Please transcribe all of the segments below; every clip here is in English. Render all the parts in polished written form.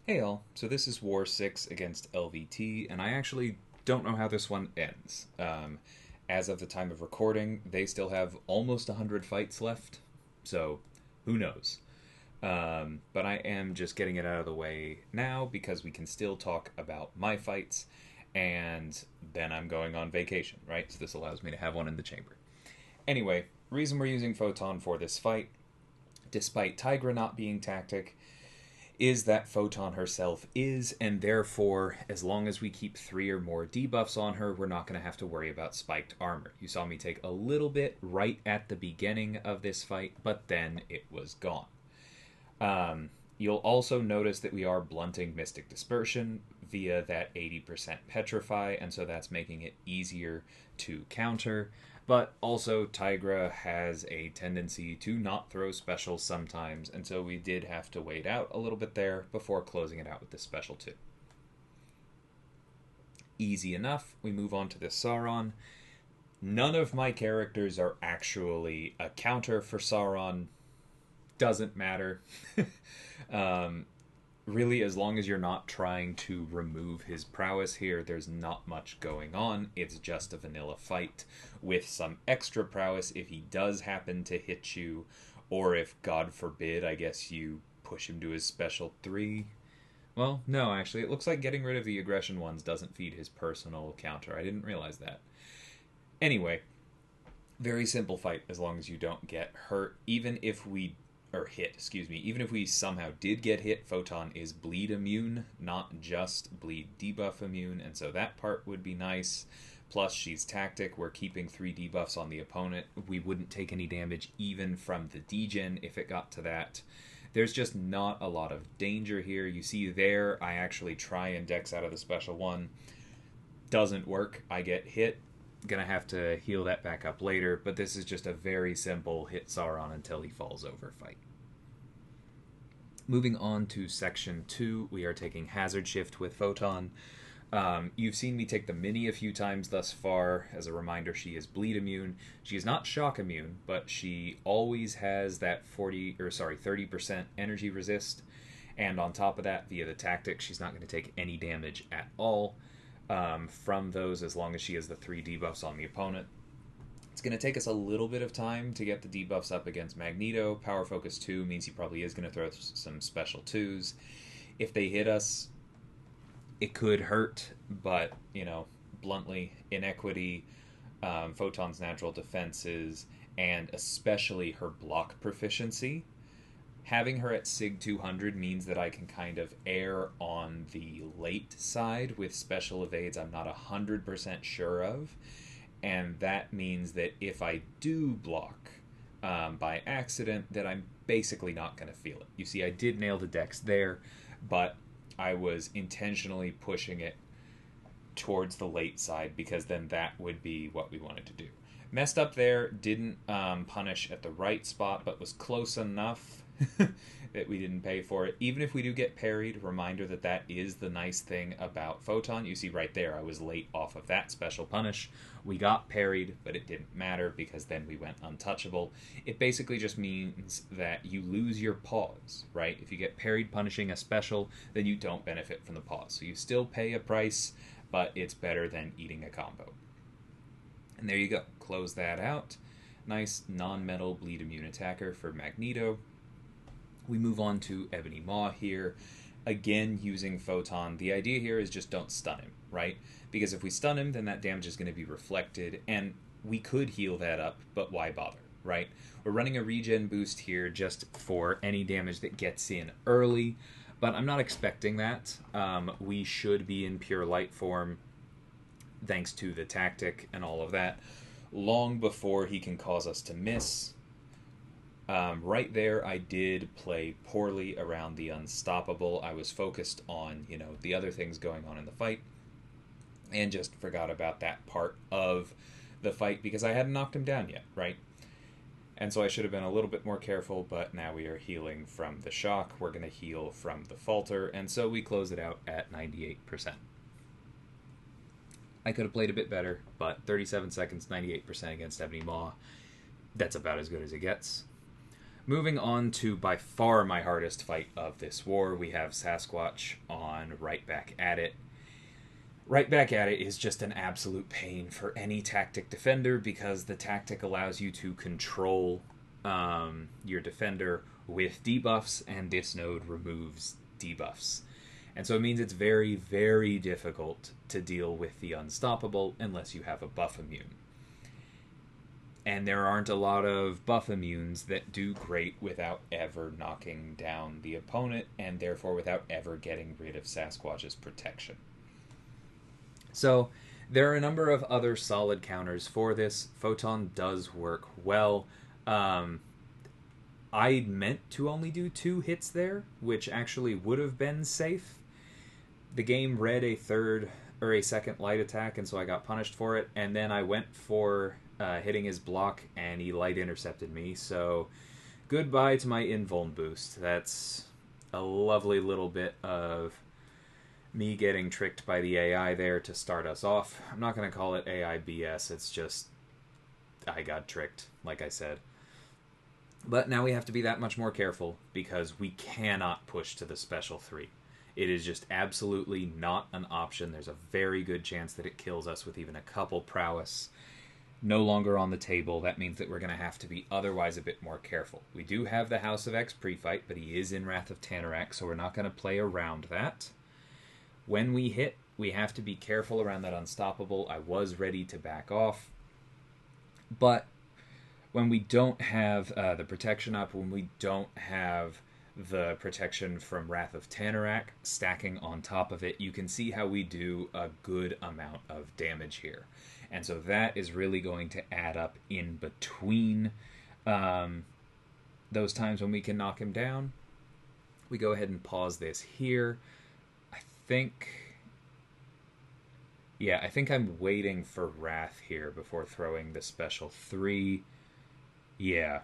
Hey all, so this is War 6 against LVT, and I actually don't know how this one ends. As of the time of recording, they still have almost 100 fights left, so who knows. But I am just getting it out of the way now because we can still talk about my fights, and then I'm going on vacation, right? So this allows me to have one in the chamber. Anyway, reason we're using Photon for this fight, despite Tigra not being tactic, is that Photon herself is, and therefore, as long as we keep 3 or more debuffs on her, we're not going to have to worry about spiked armor. You saw me take a little bit right at the beginning of this fight, but then it was gone. You'll also notice that we are blunting Mystic Dispersion via that 80% Petrify, and so that's making it easier to counter. But also, Tigra has a tendency to not throw specials sometimes, and so we did have to wait out a little bit there before closing it out with this special too. Easy enough, we move on to this Sauron. None of my characters are actually a counter for Sauron. Doesn't matter. Really, as long as you're not trying to remove his prowess here, there's not much going on. It's just a vanilla fight with some extra prowess if he does happen to hit you, or if, God forbid, I guess you push him to his special 3. Well, no, actually, it looks like getting rid of the aggression ones doesn't feed his personal counter. I didn't realize that. Anyway, very simple fight as long as you don't get hurt. Even if we even if we somehow did get hit, Photon is bleed immune, not just bleed debuff immune, and so that part would be nice. Plus, she's tactic, we're keeping 3 debuffs on the opponent. We wouldn't take any damage even from the degen if it got to that. There's just not a lot of danger here. You see there, I actually try and dex out of the special 1. Doesn't work, I get hit. Gonna have to heal that back up later, but this is just a very simple hit Sauron until he falls over fight. Moving on to section 2, we are taking Hazard Shift with Photon. You've seen me take the Mini a few times thus far. As a reminder, she is bleed immune. She is not shock immune, but she always has that 30% energy resist, and on top of that, via the tactic, she's not going to take any damage at all. From those, as long as she has the 3 debuffs on the opponent. It's going to take us a little bit of time to get the debuffs up against Magneto. Power Focus 2 means he probably is going to throw some special 2s. If they hit us, it could hurt, but, bluntly, Inequity, Photon's natural defenses, and especially her block proficiency. Having her at Sig 200 means that I can kind of err on the late side with special evades I'm not 100% sure of. And that means that if I do block by accident, that I'm basically not going to feel it. You see, I did nail the dex there, but I was intentionally pushing it towards the late side because then that would be what we wanted to do. Messed up there, didn't punish at the right spot, but was close enough that we didn't pay for it. Even if we do get parried, reminder that that is the nice thing about Photon. You see right there, I was late off of that special punish. We got parried, but it didn't matter because then we went untouchable. It basically just means that you lose your pause, right? If you get parried punishing a special, then you don't benefit from the pause. So you still pay a price, but it's better than eating a combo. And there you go. Close that out. Nice non-metal bleed immune attacker for Magneto. We move on to Ebony Maw here. Again, using Photon. The idea here is just don't stun him, right? Because if we stun him, then that damage is going to be reflected, and we could heal that up, but why bother, right? We're running a regen boost here just for any damage that gets in early, but I'm not expecting that. We should be in pure light form, thanks to the tactic and all of that, long before he can cause us to miss. Right there, I did play poorly around the unstoppable. I was focused on, the other things going on in the fight, and just forgot about that part of the fight because I hadn't knocked him down yet, right? And so I should have been a little bit more careful, but now we are healing from the shock. We're going to heal from the falter, and so we close it out at 98%. I could have played a bit better, but 37 seconds, 98% against Ebony Maw, that's about as good as it gets. Moving on to by far my hardest fight of this war, we have Sasquatch on Right Back at It. Right Back at It is just an absolute pain for any tactic defender because the tactic allows you to control your defender with debuffs, and this node removes debuffs. And so it means it's very, very difficult to deal with the unstoppable unless you have a buff immune. And there aren't a lot of buff immunes that do great without ever knocking down the opponent, and therefore without ever getting rid of Sasquatch's protection. So there are a number of other solid counters for this. Photon does work well. I meant to only do 2 hits there, which actually would have been safe. The game read a third or a second light attack, and so I got punished for it. And then I went for hitting his block, and he light intercepted me. So goodbye to my invuln boost. That's a lovely little bit of me getting tricked by the AI there to start us off. I'm not going to call it AI BS. It's just I got tricked, like I said. But now we have to be that much more careful because we cannot push to the special 3. It is just absolutely not an option. There's a very good chance that it kills us with even a couple prowess. No longer on the table. That means that we're going to have to be otherwise a bit more careful. We do have the House of X pre-fight, but he is in Wrath of Tanarak, so we're not going to play around that. When we hit, we have to be careful around that unstoppable. I was ready to back off. But when we don't have the protection up, when we don't have the protection from Wrath of Tanarak stacking on top of it, you can see how we do a good amount of damage here. And so that is really going to add up in between those times when we can knock him down. We go ahead and pause this here. I think I'm waiting for Wrath here before throwing the special 3. Yeah.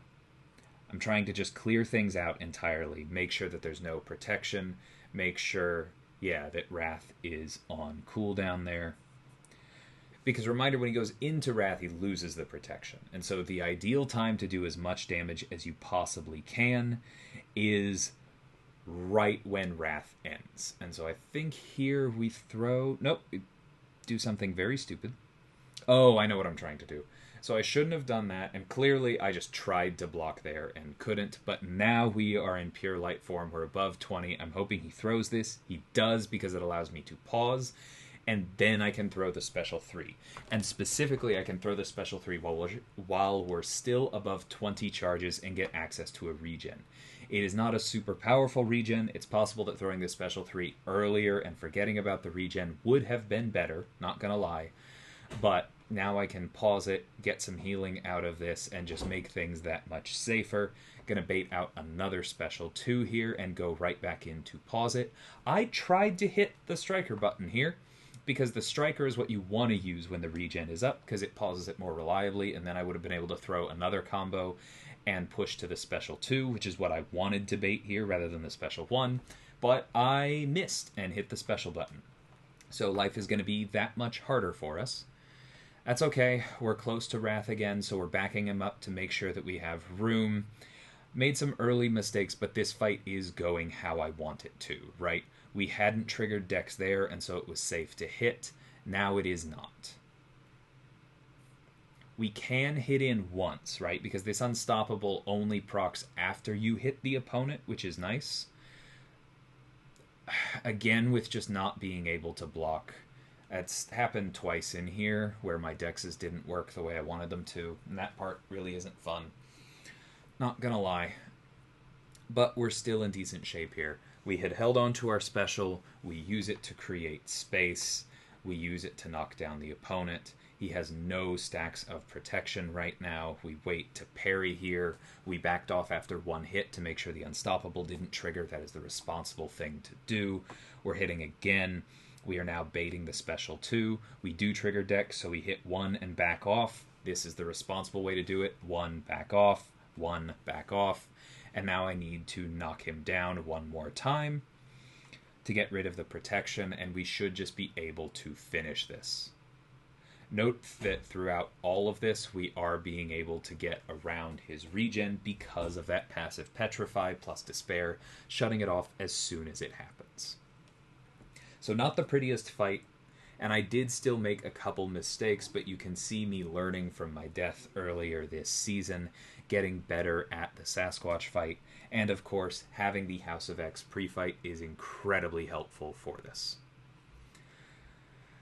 I'm trying to just clear things out entirely. Make sure that there's no protection. Make sure, that Wrath is on cooldown there. Because reminder, when he goes into Wrath, he loses the protection. And so the ideal time to do as much damage as you possibly can is right when Wrath ends. And so I think here we throw... Nope, we do something very stupid. Oh, I know what I'm trying to do. So I shouldn't have done that, and clearly I just tried to block there and couldn't, but now we are in pure light form. We're above 20. I'm hoping he throws this. He does, because it allows me to pause, and then I can throw the special 3. And specifically, I can throw the special 3 while we're still above 20 charges and get access to a regen. It is not a super powerful regen. It's possible that throwing the special 3 earlier and forgetting about the regen would have been better, not gonna lie, but now I can pause it, get some healing out of this, and just make things that much safer. Gonna bait out another special 2 here and go right back in to pause it. I tried to hit the striker button here, because the striker is what you want to use when the regen is up, because it pauses it more reliably, and then I would have been able to throw another combo and push to the special 2, which is what I wanted to bait here rather than the special 1, but I missed and hit the special button. So life is going to be that much harder for us. That's okay. We're close to Wrath again, so we're backing him up to make sure that we have room. Made some early mistakes, but this fight is going how I want it to, right? We hadn't triggered Dex there, and so it was safe to hit. Now it is not. We can hit in once, right? Because this unstoppable only procs after you hit the opponent, which is nice. Again, with just not being able to block. That's happened twice in here, where my Dexes didn't work the way I wanted them to, and that part really isn't fun. Not gonna lie. But we're still in decent shape here. We had held on to our special, we use it to create space, we use it to knock down the opponent. He has no stacks of protection right now. We wait to parry here. We backed off after 1 hit to make sure the unstoppable didn't trigger. That is the responsible thing to do. We're hitting again. We are now baiting the special 2. We do trigger Dex, so we hit 1 and back off. This is the responsible way to do it. 1, back off. 1, back off. And now I need to knock him down 1 more time to get rid of the protection, and we should just be able to finish this. Note that throughout all of this, we are being able to get around his regen because of that passive Petrify plus Despair, shutting it off as soon as it happens. So not the prettiest fight, and I did still make a couple mistakes, but you can see me learning from my death earlier this season, getting better at the Sasquatch fight, and of course, having the House of X pre-fight is incredibly helpful for this.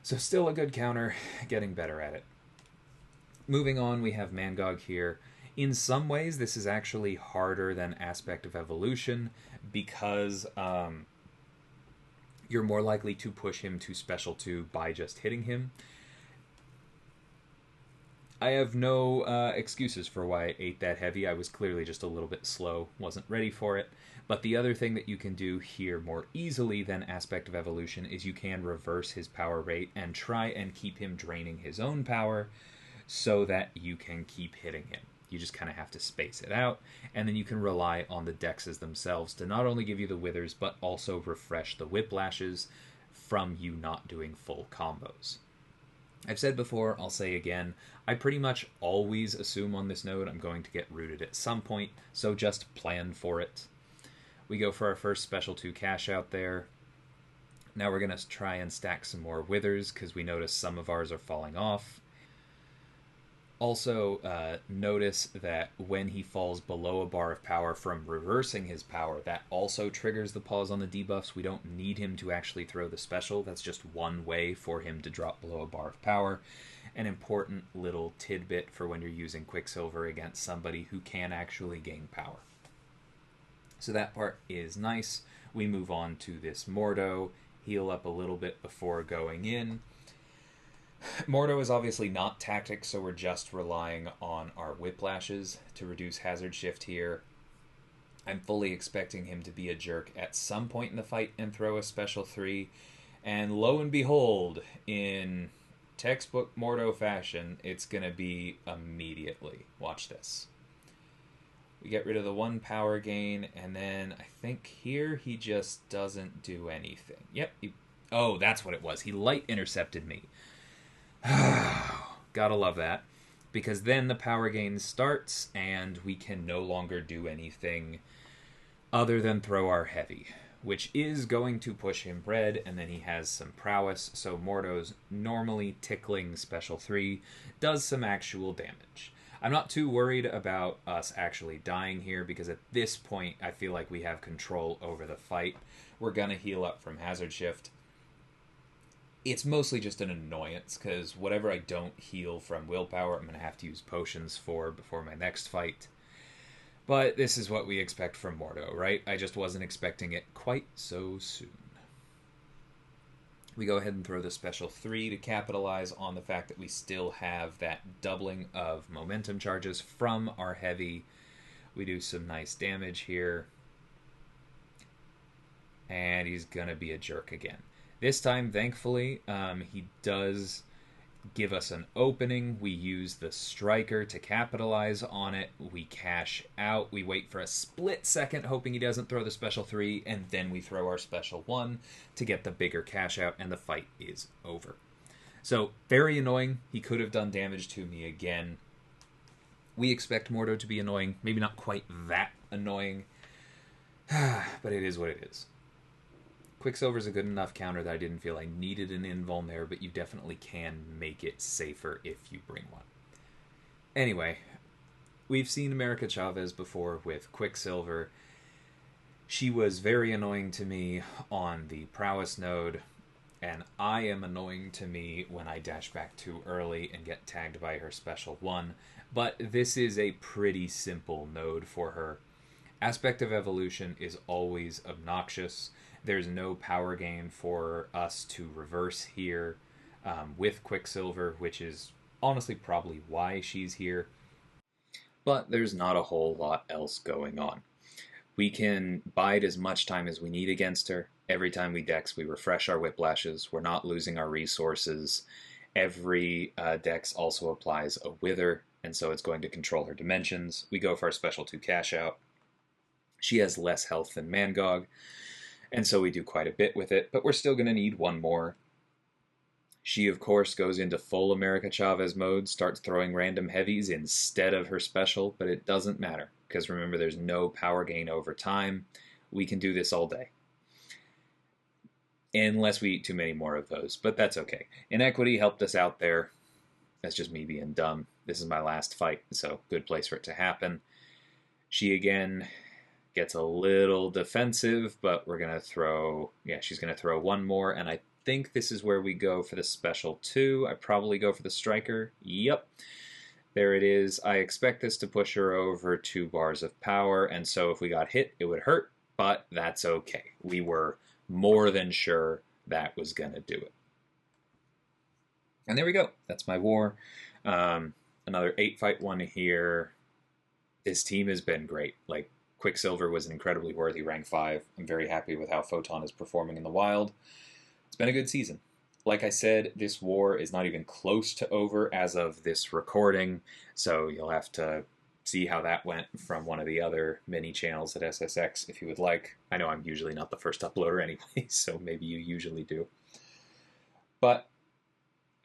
So still a good counter, getting better at it. Moving on, we have Mangog here. In some ways, this is actually harder than Aspect of Evolution because you're more likely to push him to Special 2 by just hitting him. I have no excuses for why I ate that heavy. I was clearly just a little bit slow, wasn't ready for it. But the other thing that you can do here more easily than Aspect of Evolution is you can reverse his power rate and try and keep him draining his own power so that you can keep hitting him. You just kind of have to space it out, and then you can rely on the dexes themselves to not only give you the withers, but also refresh the whiplashes from you not doing full combos. I've said before, I'll say again, I pretty much always assume on this node I'm going to get rooted at some point, so just plan for it. We go for our first Special 2 cash out there. Now we're going to try and stack some more withers, because we notice some of ours are falling off. Also, notice that when he falls below a bar of power from reversing his power, that also triggers the pause on the debuffs. We don't need him to actually throw the special. That's just one way for him to drop below a bar of power. An important little tidbit for when you're using Quicksilver against somebody who can actually gain power. So that part is nice. We move on to this Mordo, heal up a little bit before going in. Mordo is obviously not tactic, so we're just relying on our whiplashes to reduce hazard shift here. I'm fully expecting him to be a jerk at some point in the fight and throw a special 3. And lo and behold, in textbook Mordo fashion, it's going to be immediately. Watch this. We get rid of the 1 power gain, and then I think here he just doesn't do anything. Yep. Oh, that's what it was. He light intercepted me. Gotta love that. Because then the power gain starts, and we can no longer do anything other than throw our heavy, which is going to push him red, and then he has some prowess, so Mordo's normally tickling special 3 does some actual damage. I'm not too worried about us actually dying here, because at this point I feel like we have control over the fight. We're gonna heal up from hazard shift. It's mostly just an annoyance, because whatever I don't heal from willpower, I'm going to have to use potions for before my next fight. But this is what we expect from Mordo, right? I just wasn't expecting it quite so soon. We go ahead and throw the special 3 to capitalize on the fact that we still have that doubling of momentum charges from our heavy. We do some nice damage here. And he's going to be a jerk again. This time, thankfully, he does give us an opening. We use the striker to capitalize on it. We cash out. We wait for a split second, hoping he doesn't throw the special 3, and then we throw our special 1 to get the bigger cash out, and the fight is over. So, very annoying. He could have done damage to me again. We expect Mordo to be annoying. Maybe not quite that annoying, but it is what it is. Quicksilver's a good enough counter that I didn't feel I needed an invuln there, but you definitely can make it safer if you bring one. Anyway, we've seen America Chavez before with Quicksilver. She was very annoying to me on the Prowess node, and I am annoying to me when I dash back too early and get tagged by her special 1, but this is a pretty simple node for her. Aspect of Evolution is always obnoxious. There's no power gain for us to reverse here with Quicksilver, which is honestly probably why she's here. But there's not a whole lot else going on. We can bide as much time as we need against her. Every time we dex, we refresh our whiplashes. We're not losing our resources. Every dex also applies a wither, and so it's going to control her dimensions. We go for our special 2 cash out. She has less health than Mangog, and so we do quite a bit with it, but we're still going to need 1 more. She, of course, goes into full America Chavez mode, starts throwing random heavies instead of her special, but it doesn't matter, because remember, there's no power gain over time. We can do this all day. Unless we eat too many more of those, but that's okay. Inequity helped us out there. That's just me being dumb. This is my last fight, so good place for it to happen. She, again, gets a little defensive, but we're going to throw... Yeah, she's going to throw one more, and I think this is where we go for the special too. I probably go for the striker. Yep. There it is. I expect this to push her over 2 bars of power, and so if we got hit, it would hurt, but that's okay. We were more than sure that was going to do it. And there we go. That's my war. Another 8-fight one here. This team has been great. Like, Quicksilver was an incredibly worthy rank 5. I'm very happy with how Photon is performing in the wild. It's been a good season. Like I said, this war is not even close to over as of this recording, so you'll have to see how that went from one of the other mini channels at SSx if you would like. I know I'm usually not the first uploader anyway, so maybe you usually do. But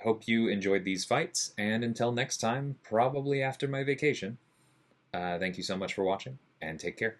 hope you enjoyed these fights, and until next time, probably after my vacation, thank you so much for watching, and take care.